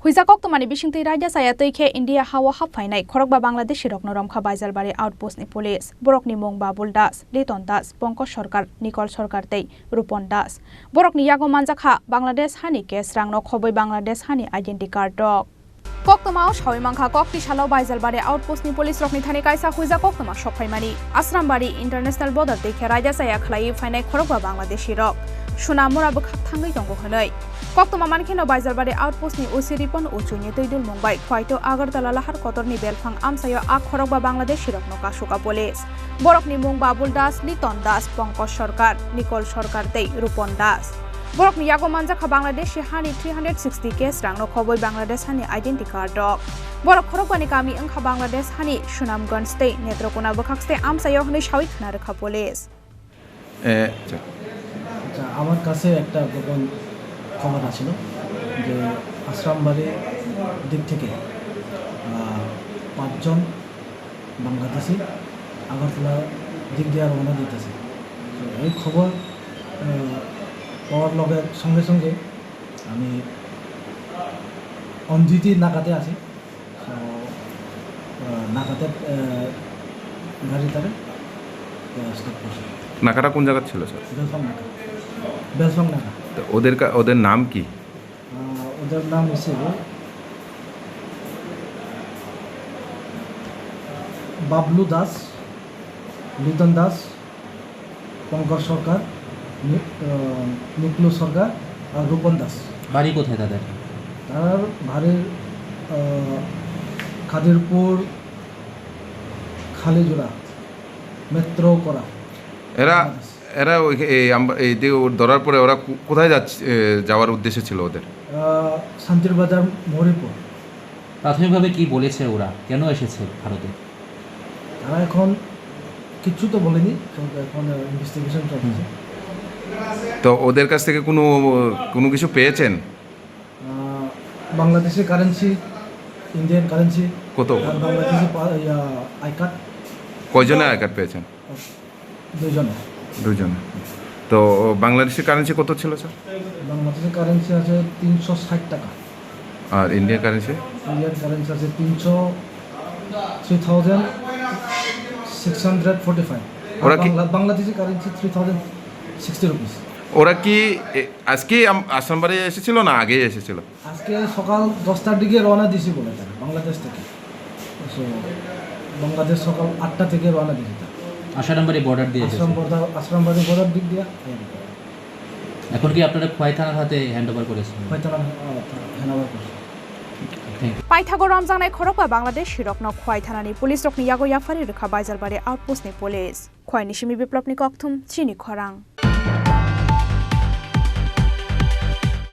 Hoijak Koktwma ni bisingtwi Raida Chaya Twikhe India hawa Haphainai Khorokba Bangladeshi Rokno Romkha Baijalbari outpost ni police borokni mung Babul Das, Liton Das, Bangko Sarkar, Nikol Sarkar tei Rupon Das. Borokni yago manjakha Bangladesh hani case rangno khoboi Bangladesh hani identity card dog. Koktwma shawai mangkha kokti salo Baijalbari outpost ni police rokni thani kaisa Hoijak Koktwma sokhaimani Asrambari international border Twikhe Raida Chaya khlai phainai Khorokba Bangladeshi rok Sunamura bkhak thangai tongo honoi Koktwma mankhino Baijalbari outpost ni usiripon uchuni toidul mumbai khwaito agartala lahar kotorni belfang amsayo a Khorokba Bangladeshi rokno kasuka police borokni mung Babul Das, Liton Das, Bangko Sarkar, Nikol Sarkar tei Rupon Das. Borokni yago manjakha Bangladeshi hani 360 case rangno khoboi Bangladesh hani identity card dog. Borok Khorokba ni kami angkha Bangladesh hani Sunamganj tei Netrokona bkhakste amsayo honoi shawai khna rakha police. আমার কাছে একটা গোপন খবর আছিল যে আশ্রামবাড়ির দিক থেকে 5 জন বাংলাদেশি আগরতলা দিক দিয়ে রওনা দিতেছে। এই খবর পাওয়ার লগে সঙ্গে সঙ্গে আমি অঞ্জিতি নাকাতে আছি, নাকাতে গাড়ি তারে স্টপ করছে। নাকাটা কোন জায়গা ছিল স্যার? বেলফং নাকা। তো ওদের নাম কি? ওদের নাম হিসেবে বাবলু দাস, লিটন দাস, পঙ্কজ সরকার, নিকলু সরকার আর রূপন দাস। বাড়ি কোথায় তাদের? তার বাড়ির খাদিরপুর, খালিজোড়া, মেট্রো করা। এরা ধরার পরে ওরা কোথায় যাওয়ার উদ্দেশ্য ছিল ওদের? শান্তির বাজার মরিপুর। প্রাথমিকভাবে কি বলেছে ওরা, কেন এসেছে ভারতে? তারা এখন কিছু তো বলেনি, এখন ইনভেস্টিগেশন চলছে। তো ওদের কাছ থেকে কোনো কিছু পেয়েছেন? বাংলাদেশি কারেন্সি, ইন্ডিয়ান কারেন্সি, কত? Bangladeshi I card. কয়জনের আই কার্ড পেয়েছেন? দুজন। তো বাংলাদেশি কারেন্সি কত ছিল স্যার? বাংলাদেশি কারেন্সি আছে 360 টাকা। আর ইন্ডিয়ান কারেন্সি? ইন্ডিয়ান কারেন্সি আছে 3645। ওরা কি বাংলাদেশি কারেন্সি 3060 রুপিস। ওরা কি আজকে আসামবাড়ি এসেছিল না আগেই এসেছিল? আজকে সকাল 10টার দিকে রওনা দিয়েছি বলে তারা বাংলাদেশ থেকে। বাংলাদেশ সকাল 8টা থেকে রওনা দিয়েছে। আসামবাড়ি বর্ডার দিয়ে আসামবাড়ি বর্ডার দিক দিয়ে। এখন কি আপনারা খোয়াই থানার হাতে হ্যান্ড ওভার করেছেন? খোয়াই থানা হ্যান্ড ওভার করেছে। Paithago Romjangnai Khorokba Bangladeshi Rokno Khwai Thanani Police Rokni yago yafari rekha Baijalbari outpost ni police. Khwai ni Shimi Biplop ni Koktwma Chini Khorang.